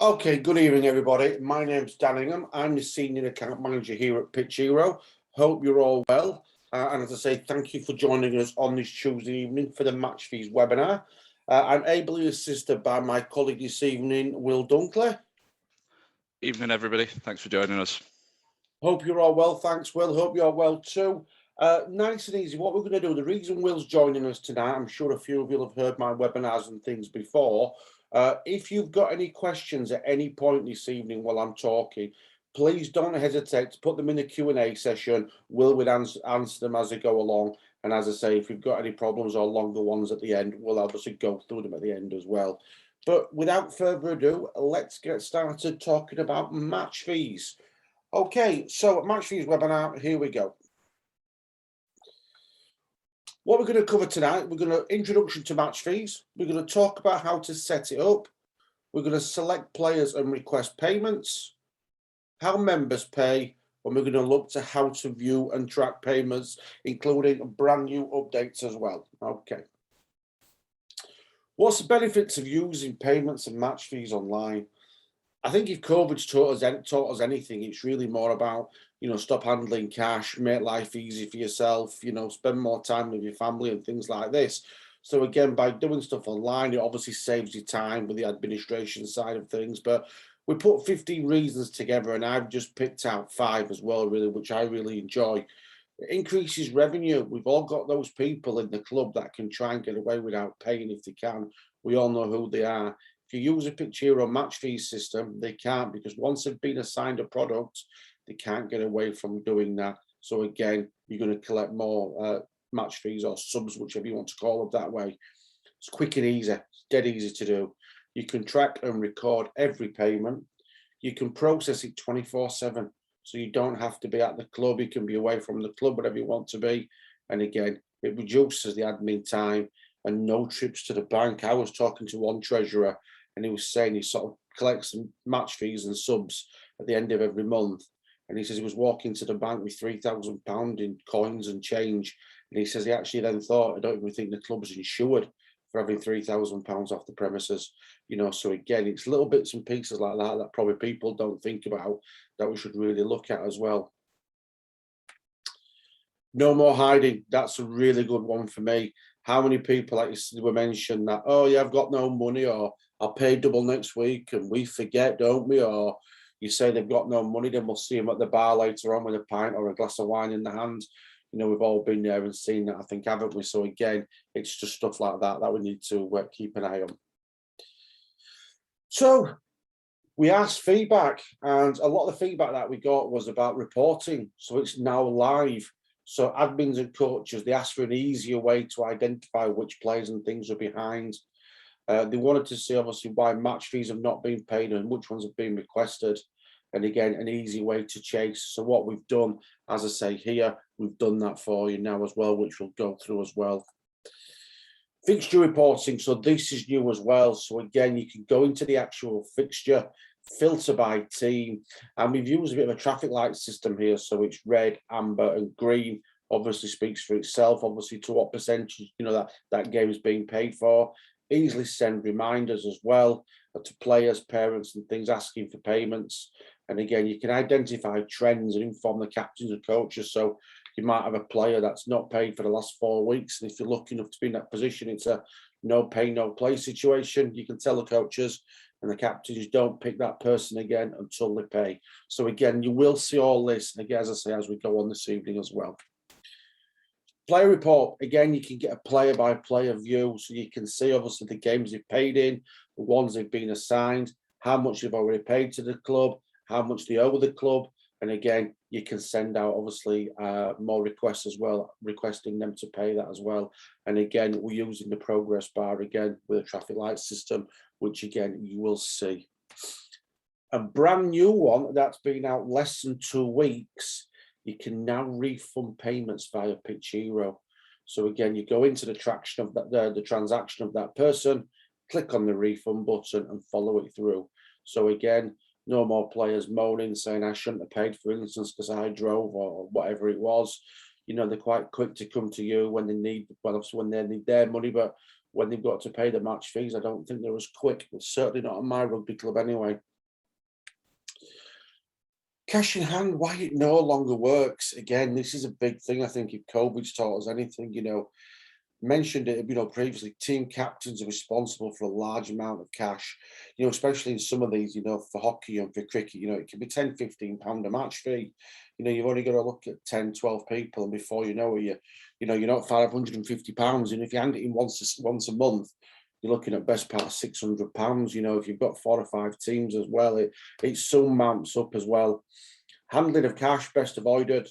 Okay, good evening, everybody. My name's Dan Ingham. I'm the Senior Account Manager here at Fixture. Hope you're all well. And as I say, thank you for joining us on this Tuesday evening for the Match Fees webinar. I'm ably assisted by my colleague this evening, Will Dunkley. Evening, everybody. Thanks for joining us. Hope you're all well. Thanks, Will. Hope you're well too. Nice and easy. What we're going to do, the reason Will's joining us tonight, I'm sure a few of you have heard my webinars and things before. If you've got any questions at any point this evening while I'm talking, please don't hesitate to put them in the Q&A session. Will would answer them as they go along. And as I say, if you've got any problems or longer ones at the end, we'll obviously go through them at the end as well. But without further ado, let's get started talking about match fees. Okay, so match fees webinar, here we go. What we're going to cover tonight, we're going to introduction to match fees. We're going to talk about how to set it up. We're going to select players and request payments, how members pay, and we're going to look to how to view and track payments, including brand new updates as well. Okay. What's the benefits of using payments and match fees online? I think if COVID's taught us anything, it's really more about, stop handling cash, make life easy for yourself, spend more time with your family and things like this. So again, by doing stuff online, it obviously saves you time with the administration side of things. But we put 15 reasons together and I've just picked out 5 as well, really, which I really enjoy. It increases revenue. We've all got those people in the club that can try and get away without paying if they can. We all know who they are. If you use a Fixture match fee system, they can't, because once they've been assigned a product, they can't get away from doing that. So again, you're going to collect more match fees or subs, whichever you want to call them that way. It's quick and easy. It's dead easy to do. You can track and record every payment. You can process it 24/7. So you don't have to be at the club. You can be away from the club, whatever you want to be. And again, it reduces the admin time and no trips to the bank. I was talking to one treasurer and he was saying he sort of collects some match fees and subs at the end of every month. And he says he was walking to the bank with £3,000 in coins and change. And he says he actually then thought, I don't even think the club's insured for having £3,000 off the premises. So again, it's little bits and pieces like that that probably people don't think about that we should really look at as well. No more hiding. That's a really good one for me. How many people, like you were mentioned, that, oh yeah, I've got no money, or I'll pay double next week, and we forget, don't we? Or you say they've got no money, then we'll see them at the bar later on with a pint or a glass of wine in the hand. We've all been there and seen that, I think, haven't we? So again, it's just stuff like that that we need to keep an eye on. So we asked feedback, and a lot of the feedback that we got was about reporting. So it's now live. So admins and coaches, they asked for an easier way to identify which players and things are behind. They wanted to see, obviously, why match fees have not been paid and which ones have been requested. And again, an easy way to chase. So what we've done, as I say here, we've done that for you now as well, which we'll go through as well. Fixture reporting. So this is new as well. So again, you can go into the actual fixture, filter by team, and we've used a bit of a traffic light system here. So it's red, amber, and green. Obviously speaks for itself. Obviously, to what percentage that game is being paid for. Easily send reminders as well to players, parents, and things asking for payments. And again, you can identify trends and inform the captains and coaches. So you might have a player that's not paid for the last 4 weeks, and if you're lucky enough to be in that position, it's a no pay, no play situation. You can tell the coaches and the captains, don't pick that person again until they pay. So again, you will see all this, and again, as I say, as we go on this evening as well. Player report, again, you can get a player-by-player view, so you can see obviously the games they've paid in, the ones they've been assigned, how much they've already paid to the club, how much they owe the club, and again, you can send out obviously more requests as well, requesting them to pay that as well. And again, we're using the progress bar again with a traffic light system, which again, you will see. A brand new one that's been out less than 2 weeks, you can now refund payments via Fixture. So again, you go into the transaction of that person, click on the refund button and follow it through. So again, no more players moaning, saying I shouldn't have paid, for instance, because I drove or whatever it was. They're quite quick to come to you when they need, well, obviously when they need their money, but when they've got to pay the match fees, I don't think they're as quick. It's certainly not at my rugby club anyway. Cash in hand, why it no longer works. Again, this is a big thing. I think if COVID's taught us anything, mentioned it, previously, team captains are responsible for a large amount of cash, especially in some of these, for hockey and for cricket, it can be 10, 15 pound a match fee. You've only got to look at 10, 12 people, and before you know it, you're not £550. And if you hand it in once a month, you're looking at best part of £600. If you've got 4 or 5 teams as well, it soon mounts up as well. Handling of cash, best avoided.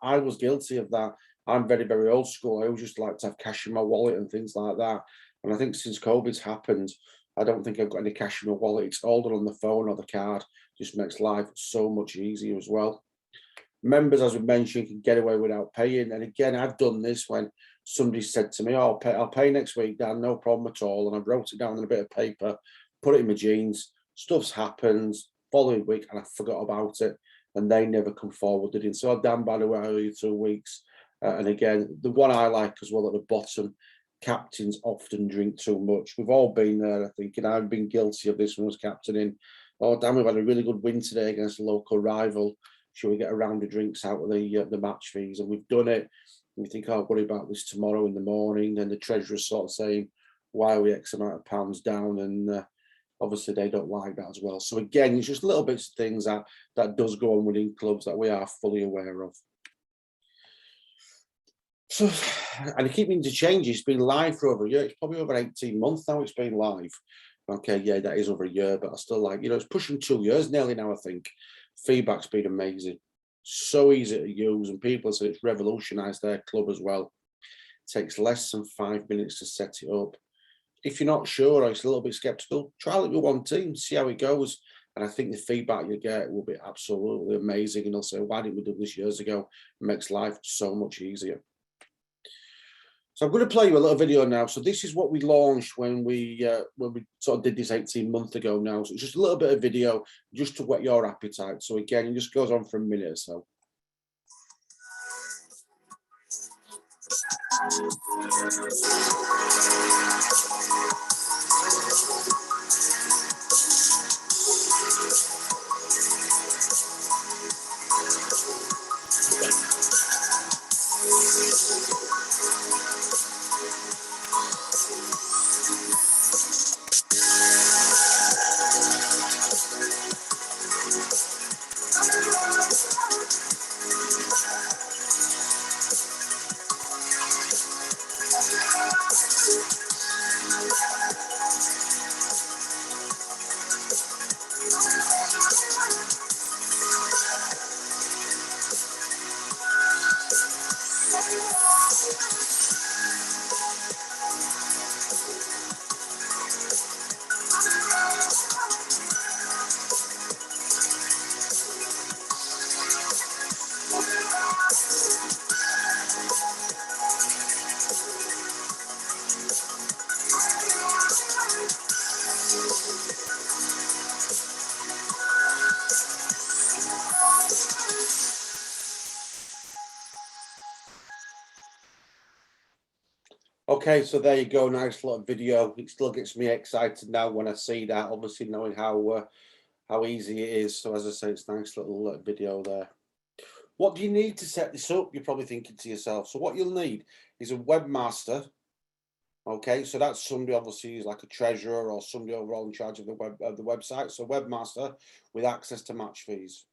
I was guilty of that. I'm very, very old school. I always used to like to have cash in my wallet and things like that. And I think since COVID's happened, I don't think I've got any cash in my wallet. It's all done on the phone or the card. Just makes life so much easier as well. Members, as we mentioned, can get away without paying. And again, I've done this when somebody said to me, "Oh, I'll pay next week, Dan, no problem at all." And I wrote it down on a bit of paper, put it in my jeans. Stuff's happened. Following week, and I forgot about it. And they never come forward, did it? So, Dan, by the way, I owe you 2 weeks. And again, the one I like as well at the bottom, captains often drink too much. We've all been there, I think, and I've been guilty of this when I was captaining. Oh, damn, we've had a really good win today against a local rival. Should we get a round of drinks out of the match fees? And we've done it. And we think, oh, I'll worry about this tomorrow in the morning. And the treasurer's sort of saying, why are we X amount of pounds down? And obviously they don't like that as well. So again, it's just little bits of things that does go on within clubs that we are fully aware of. So, and I keep meaning to change. It's been live for over a year. It's probably over 18 months now it's been live. Okay, yeah, that is over a year, but I still like, it's pushing 2 years nearly now, I think. Feedback's been amazing. So easy to use, and people say it's revolutionised their club as well. It takes less than 5 minutes to set it up. If you're not sure or it's a little bit skeptical, try it with one team, see how it goes. And I think the feedback you get will be absolutely amazing. And they'll say, why didn't we do this years ago? It makes life so much easier. So I'm going to play you a little video now. So this is what we launched when we sort of did this 18 months ago now. So it's just a little bit of video just to whet your appetite. So again, it just goes on for a minute or so. Okay, so there you go, nice little video. It still gets me excited now when I see that, obviously knowing how easy it is. So as I say, it's a nice little video there. What do you need to set this up? You're probably thinking to yourself. So what you'll need is a webmaster. Okay, so that's somebody obviously who's like a treasurer or somebody overall in charge of the website. So webmaster with access to match fees.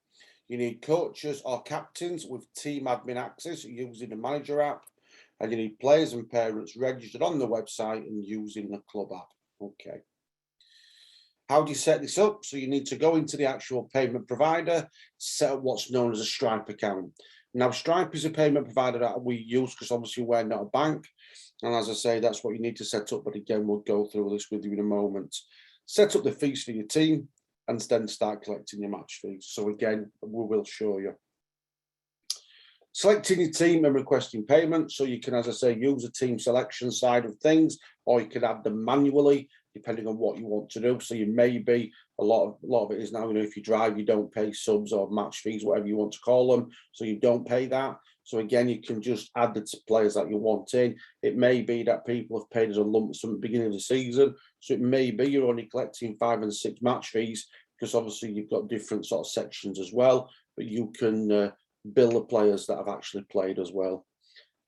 You need coaches or captains with team admin access using the manager app. And you need players and parents registered on the website and using the club app. Okay. How do you set this up? So you need to go into the actual payment provider, set up what's known as a Stripe account. Now, Stripe is a payment provider that we use because obviously we're not a bank. And as I say, that's what you need to set up. But again, we'll go through this with you in a moment. Set up the fees for your team and then start collecting your match fees. So again, we will show you. Selecting your team and requesting payment. So you can, as I say, use the team selection side of things, or you can add them manually, depending on what you want to do. So you may be, a lot of it is now, if you drive, you don't pay subs or match fees, whatever you want to call them. So you don't pay that. So again, you can just add the players that you want in. It may be that people have paid as a lump sum at the beginning of the season. So it may be you're only collecting 5 and 6 match fees, because obviously you've got different sort of sections as well. but you can bill the players that have actually played as well.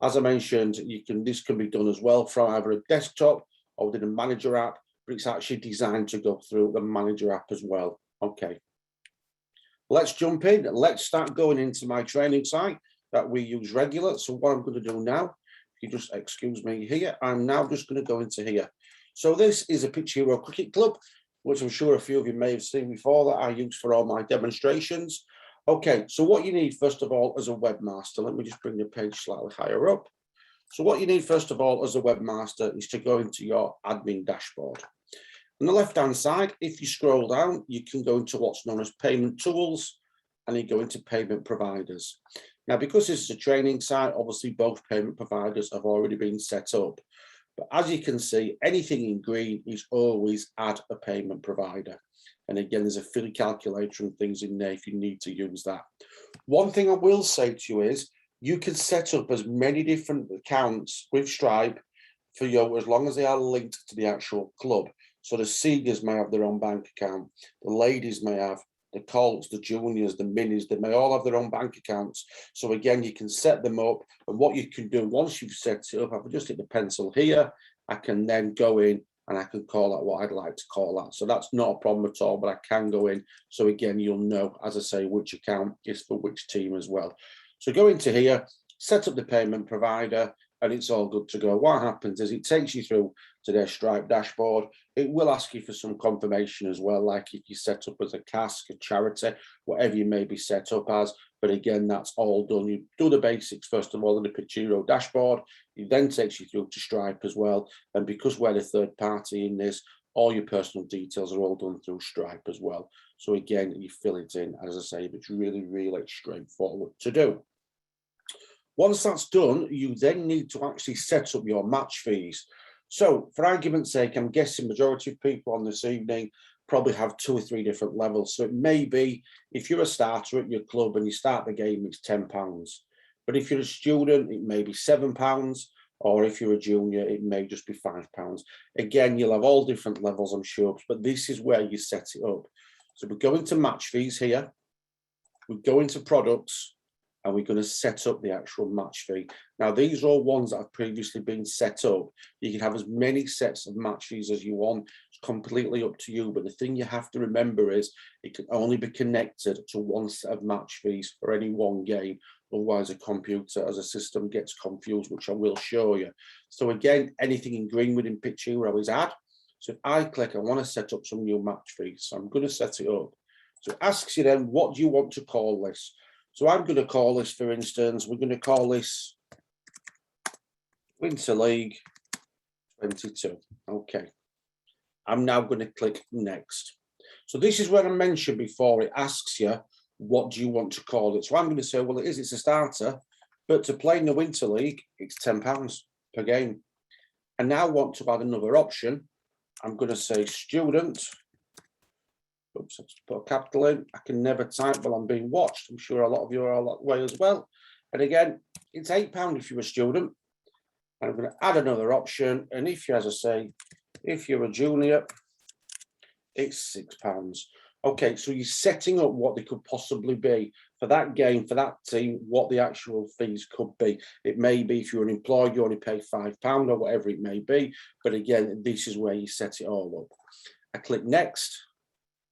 As I mentioned, this can be done as well from either a desktop or within a manager app, but it's actually designed to go through the manager app as well. Okay, let's jump in. Let's start going into my training site that we use regular. So what I'm going to do now, if you just excuse me here, I'm now just going to go into here. So this is a Fixture Report Cricket Club, which I'm sure a few of you may have seen before, that I use for all my demonstrations. Okay, so what you need first of all as a webmaster, let me just bring the page slightly higher up. So what you need first of all as a webmaster is to go into your admin dashboard. On the left-hand side, if you scroll down, you can go into what's known as payment tools, and you go into payment providers. Now, because this is a training site, obviously both payment providers have already been set up. But as you can see, anything in green is always add a payment provider. And again, there's a fee calculator and things in there if you need to use that. One thing I will say to you is you can set up as many different accounts with Stripe for you as long as they are linked to the actual club. So the seniors may have their own bank account, the ladies may have, the colts, the juniors, the minis, they may all have their own bank accounts. So again, you can set them up, and what you can do once you've set it up, I've just hit the pencil here, I can then go in and I can call that what I'd like to call that. So that's not a problem at all, but I can go in. So again, you'll know, as I say, which account is for which team as well. So go into here, set up the payment provider, and it's all good to go. What happens is it takes you through to their Stripe dashboard. It will ask you for some confirmation as well, like if you set up as a cask, a charity, whatever you may be set up as. But again, that's all done. You do the basics first of all in the Fixture dashboard. It then takes you through to Stripe as well. And because we're the third party in this, all your personal details are all done through Stripe as well. So again, you fill it in, as I say, it's really, really straightforward to do. Once that's done, you then need to actually set up your match fees. So for argument's sake, I'm guessing majority of people on this evening probably have 2 or 3 different levels. So it may be, if you're a starter at your club and you start the game, it's £10. But if you're a student, it may be £7. Or if you're a junior, it may just be £5. Again, you'll have all different levels, I'm sure, but this is where you set it up. So we go into match fees here, we go into products, and we're going to set up the actual match fee. Now, these are all ones that have previously been set up. You can have as many sets of match fees as you want. It's completely up to you. But the thing you have to remember is it can only be connected to one set of match fees for any one game. Otherwise, a computer as a system gets confused, which I will show you. So again, anything in green within Fixture is add. So if I click, I want to set up some new match fees. So I'm going to set it up. So it asks you then, what do you want to call this? So I'm going to call this, for instance, we're going to call this Winter League 22. Okay. I'm now going to click next. So this is where I mentioned before, it asks you, what do you want to call it? So I'm going to say, well, it's a starter, but to play in the Winter League, it's £10 per game. I now want to add another option. I'm going to say student. Oops, I'll just put a capital in. I can never type while I'm being watched. I'm sure a lot of you are that way as well. And again, it's £8 if you're a student. And I'm going to add another option. And if you, as I say, if you're a junior, it's £6. Okay, so you're setting up what they could possibly be for that game, for that team, what the actual fees could be. It may be if you're an employee, you only pay £5 or whatever it may be. But again, this is where you set it all up. I click next.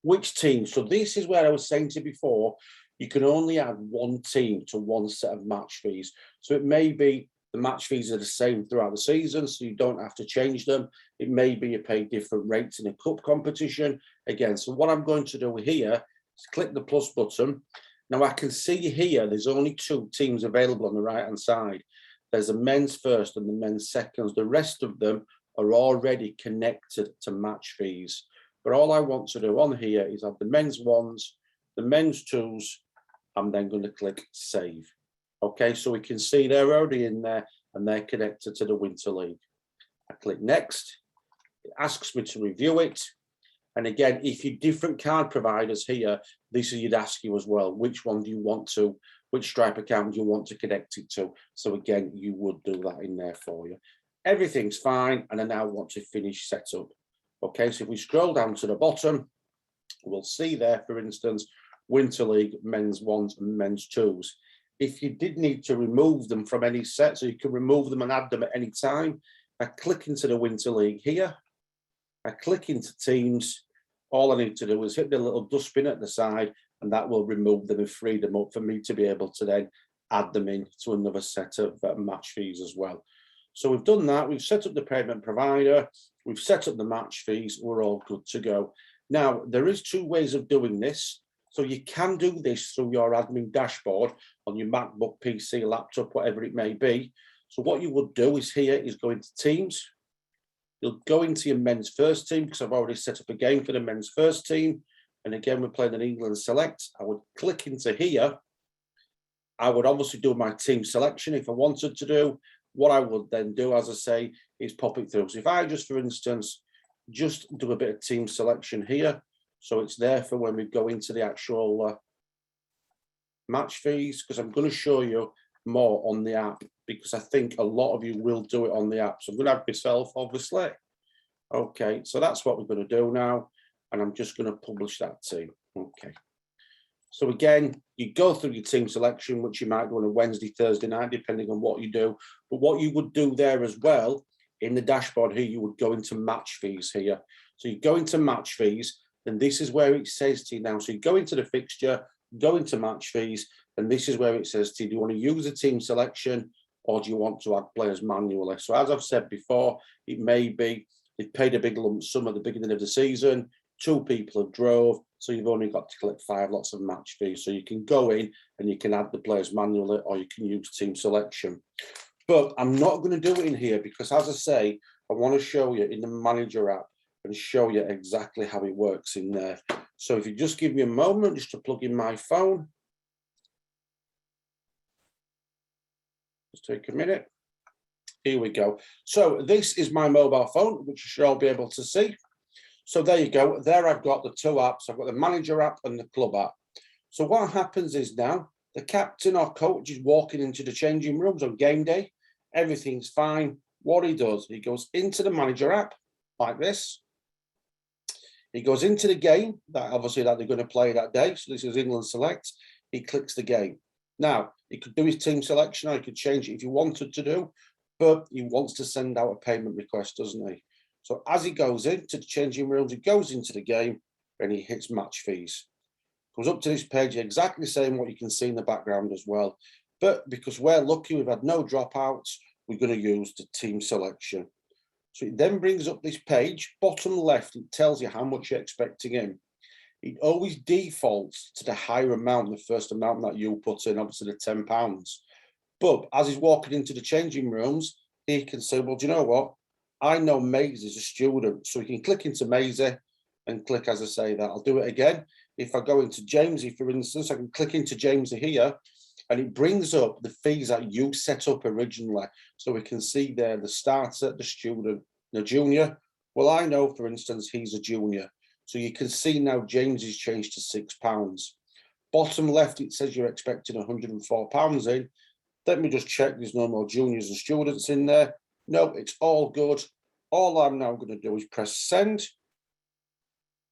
Which team? So this is where I was saying to you before, you can only add one team to one set of match fees. So it may be the match fees are the same throughout the season, so you don't have to change them. It may be you pay different rates in a cup competition. Again, so what I'm going to do here is click the plus button. Now I can see here, there's only 2 teams available on the right-hand side. There's a men's first and the men's seconds. The rest of them are already connected to match fees. But all I want to do on here is have the men's 1s, the men's 2s. I'm then going to click save. Okay, so we can see they're already in there and they're connected to the Winter League. I click next. It asks me to review it. And again, if you're different card providers here, this is you'd ask you as well, which one do you want to, which Stripe account do you want to connect it to? So again, you would do that in there for you. Everything's fine. And I now want to finish setup. Okay, so if we scroll down to the bottom, we'll see there, for instance, Winter League, men's ones and men's twos. If you did need to remove them from any set, so you can remove them and add them at any time, I click into the Winter League here. I click into teams. All I need to do is hit the little dustbin at the side, and that will remove them and free them up for me to be able to then add them in to another set of match fees as well. So we've done that. We've set up the payment provider. We've set up the match fees. We're all good to go. Now, there is two ways of doing this. So you can do this through your admin dashboard on your MacBook, PC, laptop, whatever it may be. So what you would do is here is go into teams. You'll go into your men's first team because I've already set up a game for the men's first team. And again, we're playing an England select. I would click into here. I would obviously do my team selection if I wanted to do. What I would then do, as I say, is pop it through. So if I just, for instance, just do a bit of team selection here, so it's there for when we go into the actual match fees, because I'm going to show you more on the app, because I think a lot of you will do it on the app. So I'm going to have myself, obviously. Okay, so that's what we're going to do now. And I'm just going to publish that team. Okay. So again, you go through your team selection, which you might do on a Wednesday, Thursday night, depending on what you do. But what you would do there as well, in the dashboard here, you would go into match fees here. So you go into match fees, and this is where it says to you now. So you go into the fixture, go into match fees, and this is where it says to you, do you want to use a team selection or do you want to add players manually? So as I've said before, it may be they've paid a big lump sum at the beginning of the season, 2 people have drove, so you've only got to collect 5 lots of match fees. So you can go in and you can add the players manually, or you can use team selection. But I'm not going to do it in here because, as I say, I want to show you in the manager app and show you exactly how it works in there. So if you just give me a moment just to plug in my phone. Just take a minute. Here we go. So this is my mobile phone, which you should all be able to see. So there you go. There I've got the 2 apps. I've got the manager app and the club app. So what happens is now the captain or coach is walking into the changing rooms on game day. Everything's fine. What he does, he goes into the manager app like this. He goes into the game that obviously that they're going to play that day. So this is England select. He clicks the game. Now, he could do his team selection, or he could change it if he wanted to do, but he wants to send out a payment request, doesn't he? So as he goes into the changing rooms, he goes into the game and he hits match fees. Goes up to this page, exactly the same what you can see in the background as well. But because we're lucky, we've had no dropouts, we're going to use the team selection. So it then brings up this page, bottom left, it tells you how much you're expecting in. It always defaults to the higher amount, the first amount that you put in, obviously the £10. But as he's walking into the changing rooms, he can say, well, do you know what? I know Maisie is a student, so he can click into Maisie and click, as I say, that. I'll do it again. If I go into Jamesy, for instance, I can click into Jamesy here, and it brings up the fees that you set up originally. So we can see there the starter, the student, the junior. Well, I know, for instance, he's a junior. So you can see now Jamesy's changed to £6. Bottom left, it says you're expecting £104 in. Let me just check there's no more juniors and students in there. No, it's all good. All I'm now going to do is press send.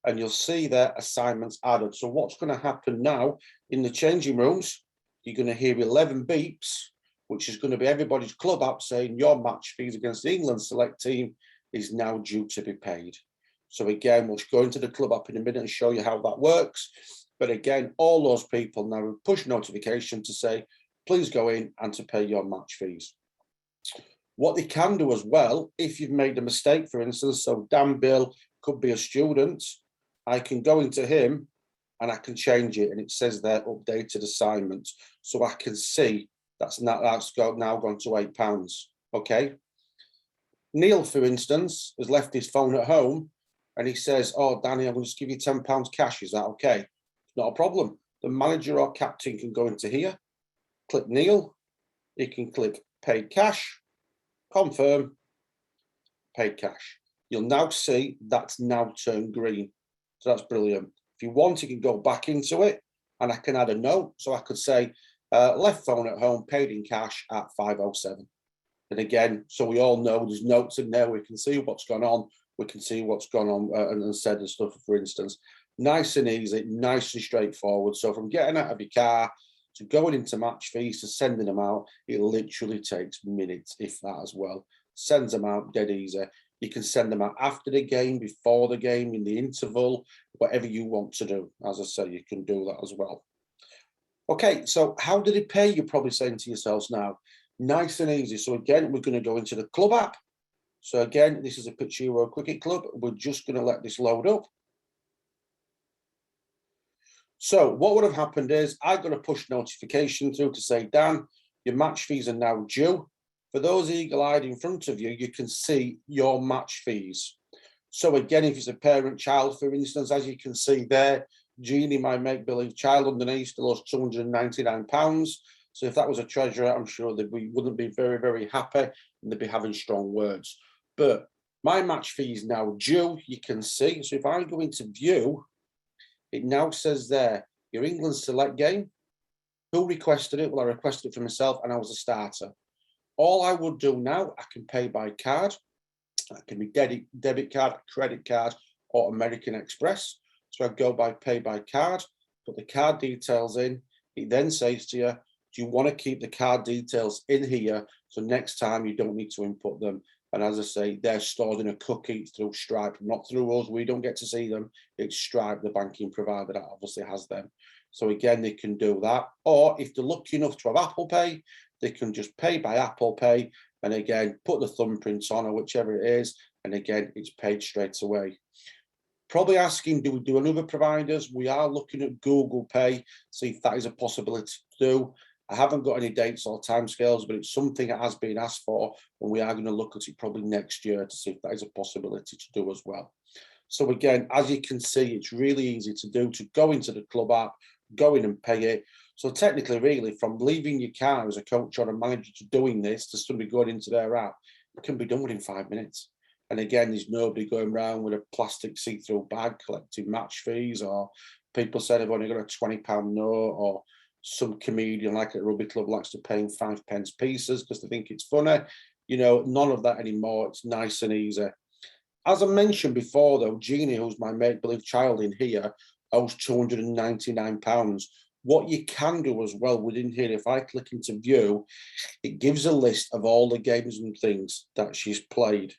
And you'll see there assignments added. So what's going to happen now in the changing rooms, you're going to hear 11 beeps, which is going to be everybody's club app saying your match fees against the England select team is now due to be paid. So again, we'll go into the club app in a minute and show you how that works. But again, all those people now have push notification to say, please go in and to pay your match fees. What they can do as well, if you've made a mistake, for instance, so Dan Bill could be a student, I can go into him and I can change it, and it says there updated assignments, so I can see that's now gone to £8. Okay. Neil, for instance, has left his phone at home, and he says, "Oh, Danny, I'm going to just give you £10 cash. Is that okay?" Not a problem. The manager or captain can go into here, click Neil. He can click paid cash, confirm, paid cash. You'll now see that's now turned green. So that's brilliant. If you want, you can go back into it, and I can add a note. So I could say, left phone at home, paid in cash at 5:07. And again, so we all know there's notes in there. We can see what's gone on. We can see what's gone on and said and stuff, for instance. Nice and easy, nice and straightforward. So from getting out of your car to going into match fees to sending them out, it literally takes minutes, if that as well. Sends them out dead easy. You can send them out after the game, before the game, in the interval, whatever you want to do. As I say, you can do that as well. Okay, so how did it pay? You're probably saying to yourselves now. Nice and easy. So again, we're going to go into the club app. So again, this is a Fixture Report Cricket Club. We're just going to let this load up. So what would have happened is I got a push notification through to say, Dan, your match fees are now due. For those eagle-eyed in front of you, you can see your match fees. So again, if it's a parent-child, for instance, as you can see there, Jeannie, my make-believe child underneath, still owes £299. So if that was a treasurer, I'm sure that we wouldn't be very, very happy and they'd be having strong words. But my match fee is now due, you can see. So if I go into view, it now says there, your England select game. Who requested it? Well, I requested it for myself and I was a starter. All I would do now, I can pay by card. That can be debit card, credit card, or American Express. So I go by pay by card, put the card details in. It then says to you, do you want to keep the card details in here? So next time you don't need to input them. And as I say, they're stored in a cookie through Stripe, not through us. We don't get to see them. It's Stripe, the banking provider that obviously has them. So again, they can do that. Or if they're lucky enough to have Apple Pay, they can just pay by Apple Pay. And again, put the thumbprints on or whichever it is. And again, it's paid straight away. Probably asking, do we do another providers? We are looking at Google Pay, see if that is a possibility to do. I haven't got any dates or timescales, but it's something that has been asked for, and we are going to look at it probably next year to see if that is a possibility to do as well. So again, as you can see, it's really easy to do, to go into the club app, go in and pay it. So technically, really, from leaving your car as a coach or a manager to doing this, to somebody going into their app, it can be done within 5 minutes. And again, there's nobody going around with a plastic see-through bag collecting match fees, or people said they've only got a £20 note, or some comedian like at a rugby club likes to pay 5 pence pieces because they think it's funny. You know, none of that anymore. It's nice and easy. As I mentioned before, though, Jeannie, who's my make-believe child in here, owes £299. What you can do as well within here, if I click into view, it gives a list of all the games and things that she's played.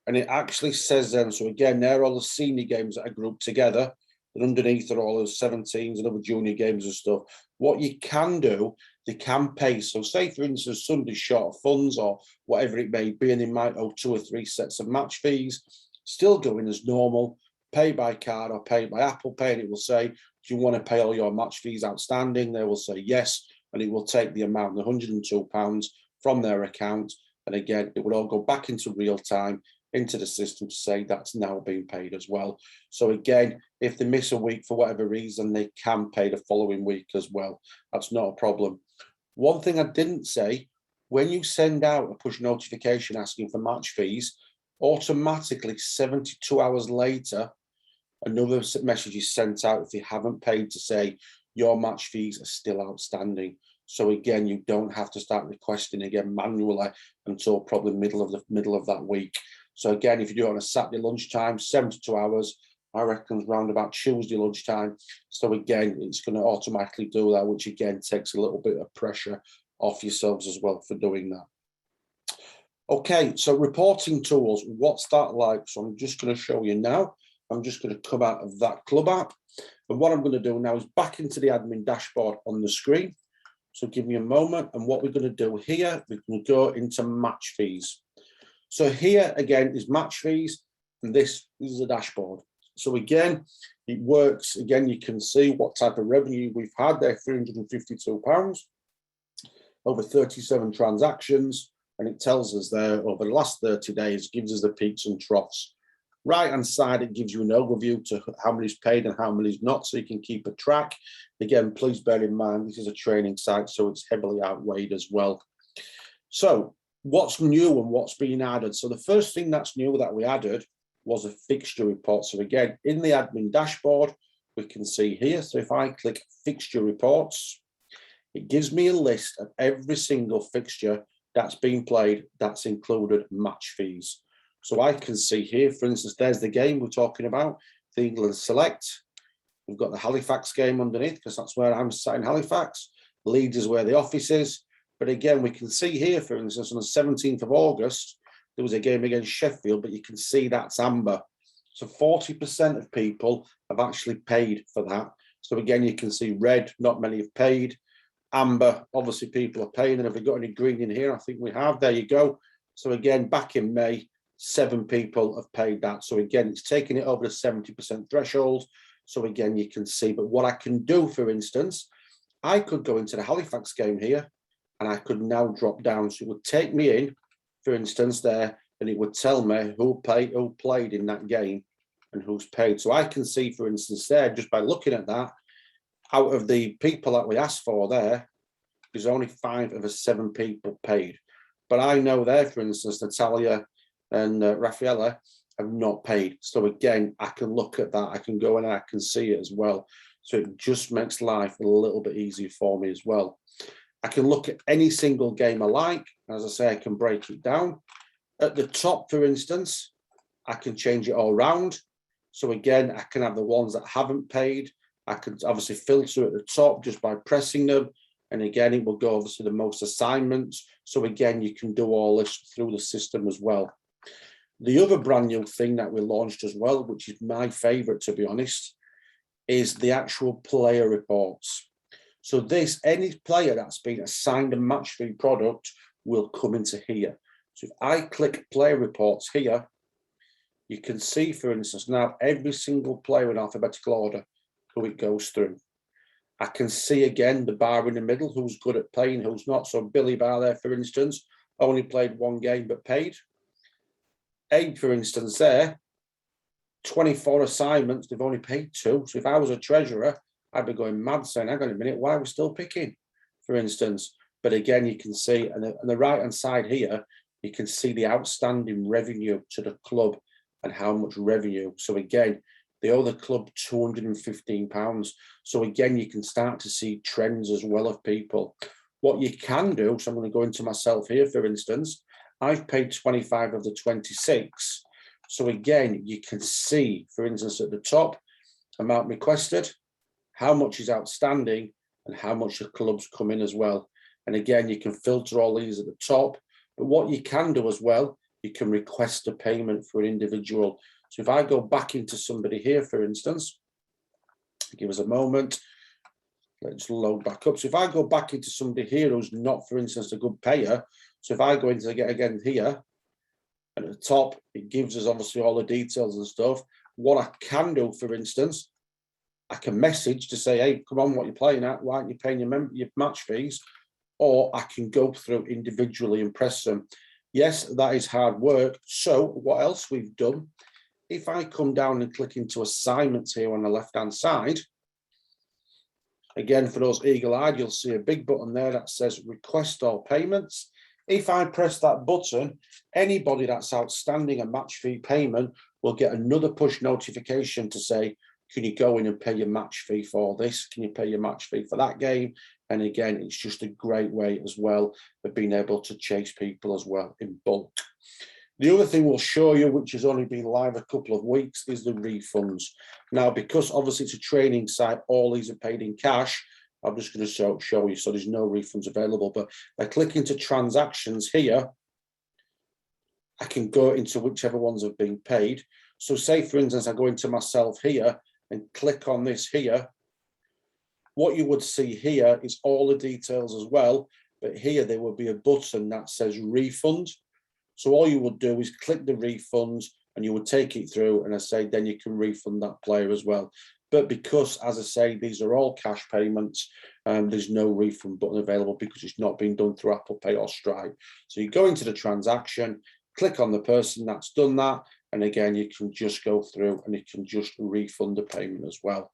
And it actually says then, so again, they're all the senior games that are grouped together. And underneath are all those 17s and other junior games and stuff. What you can do, they can pay. So say, for instance, somebody's short of funds or whatever it may be, and they might owe 2 or 3 sets of match fees, still going as normal, pay by card or pay by Apple Pay, and it will say, do you want to pay all your match fees outstanding? They will say yes, and it will take the amount, the £102 from their account. And again, it would all go back into real time, into the system to say that's now being paid as well. So again, if they miss a week for whatever reason, they can pay the following week as well. That's not a problem. One thing I didn't say, when you send out a push notification asking for match fees, automatically 72 hours later, another message is sent out if you haven't paid to say your match fees are still outstanding. So again, you don't have to start requesting again manually until probably middle of that week. So again, if you do it on a Saturday lunchtime, 72 hours, I reckon round about Tuesday lunchtime. So again, it's going to automatically do that, which again takes a little bit of pressure off yourselves as well for doing that. Okay, so reporting tools, what's that like? So I'm just going to show you now. I'm just going to come out of that club app. And what I'm going to do now is back into the admin dashboard on the screen. So give me a moment. And what we're going to do here, we're going to go into match fees. So here again is match fees, and this is the dashboard. So again, it works. Again, you can see what type of revenue we've had there, £352 over 37 transactions. And it tells us there over the last 30 days, gives us the peaks and troughs. Right hand side, it gives you an overview to how many's paid and how many's not, so you can keep a track. Again, please bear in mind, this is a training site, so it's heavily outweighed as well. So what's new and what's been added? So the first thing that's new that we added was a fixture report. So again, in the admin dashboard, we can see here. So if I click fixture reports, it gives me a list of every single fixture that's been played that's included match fees. So I can see here, for instance, there's the game we're talking about. the England Select. We've got the Halifax game underneath because that's where I'm sat in Halifax. Leeds is where the office is. But again, we can see here, for instance, on the 17th of August, there was a game against Sheffield, but you can see that's amber. So 40% of people have actually paid for that. So again, you can see red, not many have paid. Amber, obviously people are paying. And have we got any green in here? I think we have. There you go. So again, back in May, 7 people have paid that. So again, it's taking it over the 70% threshold. So again, you can see. But what I can do, for instance, I could go into the Halifax game here and I could now drop down. So it would take me in, for instance, there, and it would tell me who played in that game and who's paid. So I can see, for instance, there, just by looking at that, out of the people that we asked for there, there's only 5 of the 7 people paid. But I know there, for instance, Natalia and Raffaella have not paid. So again, I can look at that. I can go in and I can see it as well. So it just makes life a little bit easier for me as well. I can look at any single game I like. As I say, I can break it down. At the top, for instance, I can change it all around. So again, I can have the ones that haven't paid. I can obviously filter at the top just by pressing them. And again, it will go obviously the most assignments. So again, you can do all this through the system as well. The other brand new thing that we launched as well, which is my favorite, to be honest, is the actual player reports. So this, any player that's been assigned a match fee product will come into here. So if I click player reports here, you can see, for instance, now every single player in alphabetical order, who it goes through. I can see again the bar in the middle, who's good at playing, who's not. So Billy Bar there, for instance, only played 1 game but paid. Abe, for instance, there, 24 assignments, they've only paid 2. So if I was a treasurer, I'd be going mad saying, hang on a minute, why are we still picking, for instance? But again, you can see, and on the right-hand side here, you can see the outstanding revenue to the club and how much revenue. So again, they owe the club £215. So again, you can start to see trends as well of people. What you can do, so I'm going to go into myself here, for instance, I've paid 25 of the 26. So again, you can see, for instance, at the top, amount requested, how much is outstanding, and how much the clubs come in as well. And again, you can filter all these at the top. But what you can do as well, you can request a payment for an individual. So if I go back into somebody here, for instance, give us a moment, let's load back up. So if I go back into somebody here who's not, for instance, a good payer, so if I go into again here, and at the top, it gives us obviously all the details and stuff. What I can do, for instance, I can message to say, hey, come on, what you're playing at? Why aren't you paying your match fees? Or I can go through individually and press them. Yes, that is hard work. So what else we've done, if I come down and click into assignments here on the left-hand side, again, for those eagle-eyed, you'll see a big button there that says request all payments. If I press that button, anybody that's outstanding a match fee payment will get another push notification to say, can you go in and pay your match fee for this? Can you pay your match fee for that game? And again, it's just a great way as well of being able to chase people as well in bulk. The other thing we'll show you, which has only been live a couple of weeks, is the refunds. Now, because obviously it's a training site, all these are paid in cash. I'm just going to show you, so there's no refunds available. But by clicking to transactions here, I can go into whichever ones have been paid. So say, for instance, I go into myself here and click on this here. What you would see here is all the details as well. But here there will be a button that says refund. So all you would do is click the refunds and you would take it through, and I say then you can refund that player as well. But because, as I say, these are all cash payments, there's no refund button available because it's not being done through Apple Pay or Stripe. So you go into the transaction, click on the person that's done that, and again, you can just go through and you can just refund the payment as well.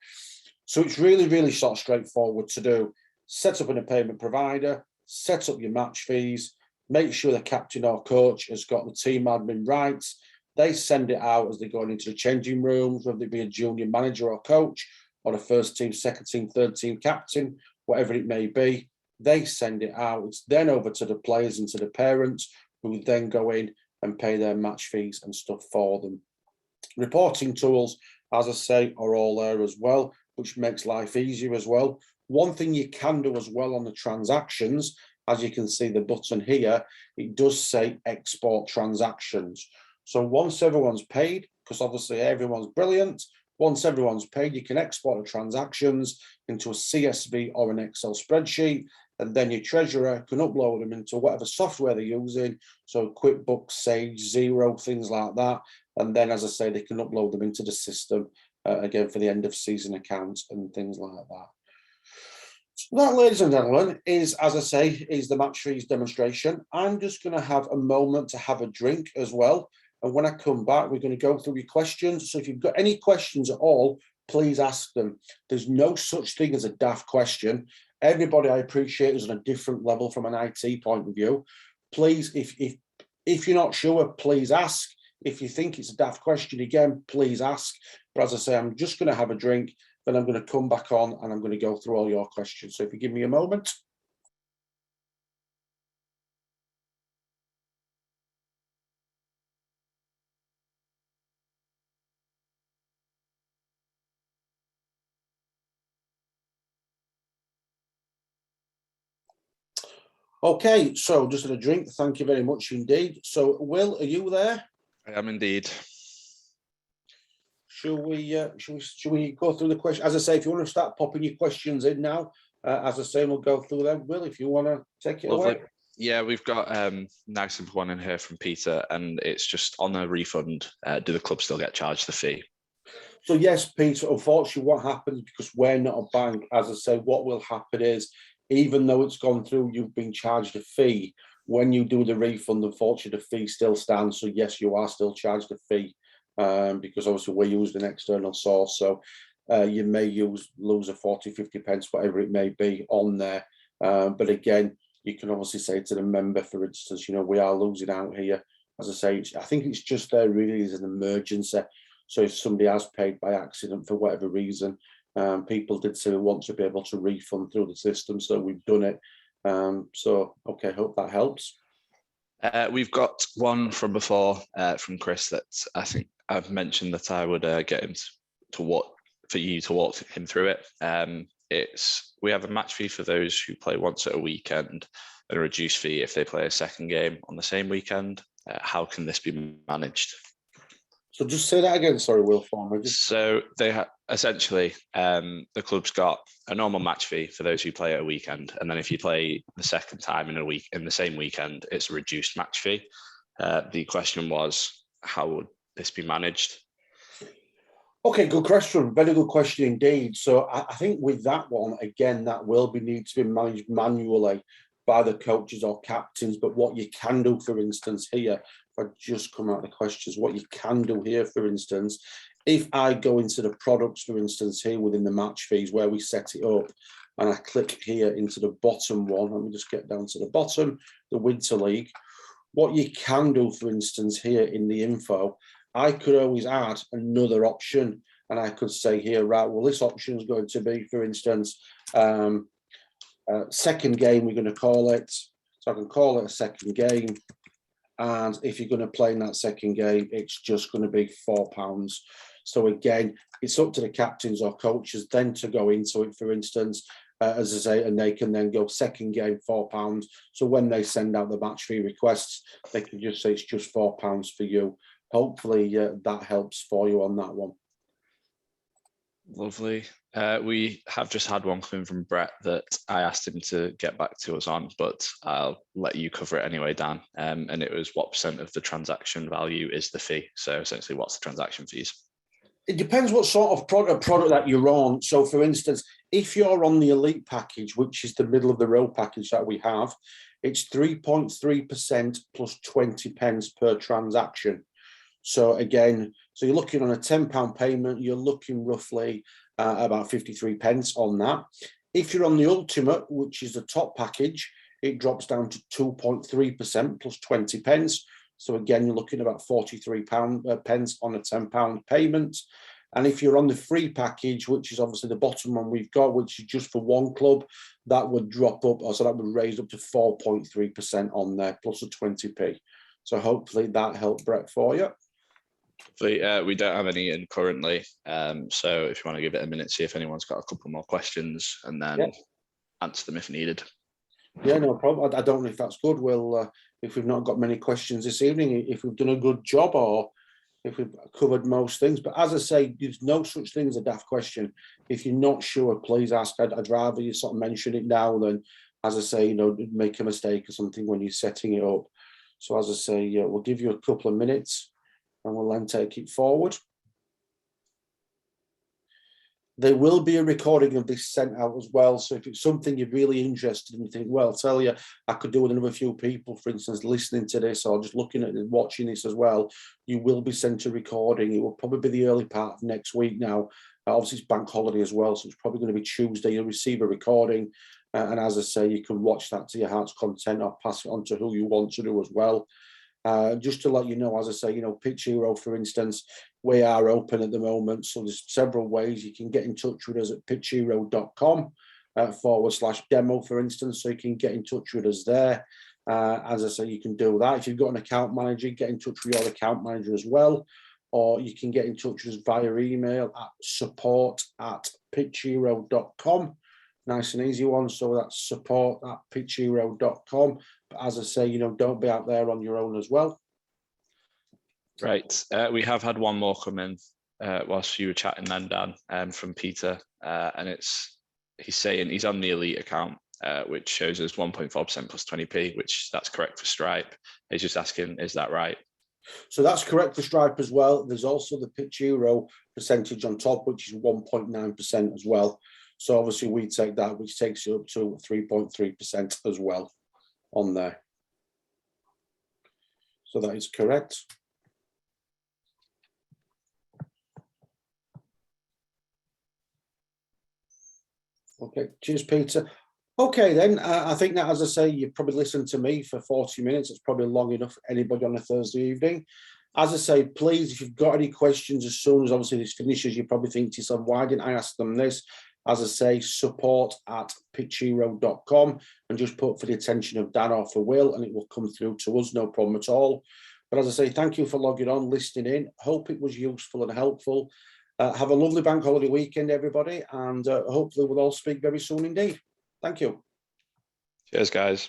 So it's really, really sort of straightforward to do. Set up in a payment provider, set up your match fees, make sure the captain or coach has got the team admin rights. They send it out as they're going into the changing rooms, whether it be a junior manager or coach, or the first team, second team, third team captain, whatever it may be. They send it out. It's then over to the players and to the parents, who then go in and pay their match fees and stuff for them. Reporting tools, as I say, are all there as well, which makes life easier as well. One thing you can do as well on the transactions, as you can see the button here, it does say export transactions. So once everyone's paid, because obviously everyone's brilliant, once everyone's paid, you can export the transactions into a CSV or an Excel spreadsheet, and then your treasurer can upload them into whatever software they're using. So QuickBooks, Sage, Xero, things like that. And then, as I say, they can upload them into the system, again, for the end of season accounts and things like that. So that, ladies and gentlemen, is, as I say, is the match fees demonstration. I'm just going to have a moment to have a drink as well. And when I come back, we're going to go through your questions. So if you've got any questions at all, please ask them. There's no such thing as a daft question. Everybody, I appreciate, is on a different level from an IT point of view. Please, if you're not sure, please ask. If you think it's a daft question, again, please ask. But as I say, I'm just going to have a drink, then I'm going to come back on and I'm going to go through all your questions. So if you give me a moment. Okay, so just had a drink. Thank you very much indeed. So, Will, are you there? I am indeed. Shall we go through the question? As I say, if you want to start popping your questions in now, as I say, we'll go through them. Will, if you want to take it away. Yeah, we've got a nice simple one in here from Peter, and it's just on a refund. Do the club still get charged the fee? So yes, Peter, unfortunately what happens, because we're not a bank, as I say, what will happen is, even though it's gone through, you've been charged a fee. When you do the refund, unfortunately, the fee still stands. So yes, you are still charged a fee, because obviously we use an external source. So you may lose a 40, 50 pence, whatever it may be on there. But again, you can obviously say to the member, for instance, we are losing out here. As I say, I think it's just there really as an emergency. So if somebody has paid by accident for whatever reason, people did say we want to be able to refund through the system, so we've done it. So, okay, hope that helps. We've got one from before from Chris that I think I've mentioned that I would get him to walk him through it. We have a match fee for those who play once at a weekend and a reduced fee if they play a second game on the same weekend. How can this be managed? So just say that again, sorry, Will, for me. So they essentially, the club's got a normal match fee for those who play at a weekend, and then if you play the second time in the same weekend, it's a reduced match fee. The question was, how would this be managed? Okay, good question. Very good question indeed. So I think with that one, again, that will need to be managed manually by the coaches or captains. But what you can do, for instance, here, if I just come out of the questions, what you can do here, for instance, if I go into the products, for instance, here within the match fees where we set it up, and I click here into the bottom one, let me just get down to the bottom, the Winter League. What you can do, for instance, here in the info, I could always add another option, and I could say here, right, well, this option is going to be, for instance, second game, we're going to call it. So I can call it a second game. And if you're going to play in that second game, it's just going to be £4. So again, it's up to the captains or coaches then to go into it, for instance, as I say, and they can then go second game, £4. So when they send out the match fee requests, they can just say it's just £4 for you. Hopefully that helps for you on that one. Lovely. We have just had one come in from Brett that I asked him to get back to us on, but I'll let you cover it anyway, Dan. And it was what % of the transaction value is the fee? So essentially, what's the transaction fees? It depends what sort of product that you're on. So for instance, if you're on the elite package, which is the middle of the row package that we have, it's 3.3% plus 20 pence per transaction. So again, so you're looking on a £10 payment, you're looking roughly about 53 pence on that. If you're on the ultimate, which is the top package, it drops down to 2.3% plus 20 pence. So again, you're looking about 43 pence on a £10 payment. And if you're on the free package, which is obviously the bottom one we've got, which is just for one club, that would drop up, or so that would raise up to 4.3% on there, plus a 20p. So hopefully that helped, Brett, for you. We don't have any in currently. So if you want to give it a minute, see if anyone's got a couple more questions, and then answer them if needed. Yeah, no problem. I don't know if that's good. We'll, if we've not got many questions this evening, if we've done a good job or if we've covered most things. But as I say, there's no such thing as a daft question. If you're not sure, please ask. I'd rather you sort of mention it now than, as I say, make a mistake or something when you're setting it up. So as I say, we'll give you a couple of minutes and we'll then take it forward. There will be a recording of this sent out as well. So if it's something you're really interested in, you think, well, I'll tell you, I could do with another few people, for instance, listening to this or just looking at it, watching this as well, you will be sent a recording. It will probably be the early part of next week now. Obviously, it's bank holiday as well, so it's probably going to be Tuesday. You'll receive a recording. And as I say, you can watch that to your heart's content or pass it on to who you want to do as well. Just to let you know, as I say, Pitch Hero, for instance, we are open at the moment. So there's several ways you can get in touch with us at pitchhero.com /demo, for instance. So you can get in touch with us there. As I say, you can do that. If you've got an account manager, get in touch with your account manager as well. Or you can get in touch with us via email at support@pitchhero.com. Nice and easy one. So that's support@pitchhero.com. But as I say, don't be out there on your own as well. Right. We have had one more come in whilst you were chatting then, Dan, from Peter. And he's saying he's on the Elite account, which shows us 1.4% plus 20p, which that's correct for Stripe. He's just asking, is that right? So that's correct for Stripe as well. There's also the Pitch Hero percentage on top, which is 1.9% as well. So obviously we take that, which takes you up to 3.3% as well on there. So that is correct. Okay, cheers, Peter. Okay, then, I think that, as I say, you've probably listened to me for 40 minutes. It's probably long enough for anybody on a Thursday evening. As I say, please, if you've got any questions, as soon as obviously this finishes, you probably think to yourself, why didn't I ask them this? As I say, support@pitchhero.com and just put for the attention of Dan or for Will, and it will come through to us, no problem at all. But as I say, thank you for logging on, listening in. Hope it was useful and helpful. Have a lovely bank holiday weekend, everybody, and hopefully we'll all speak very soon indeed. Thank you. Cheers, guys.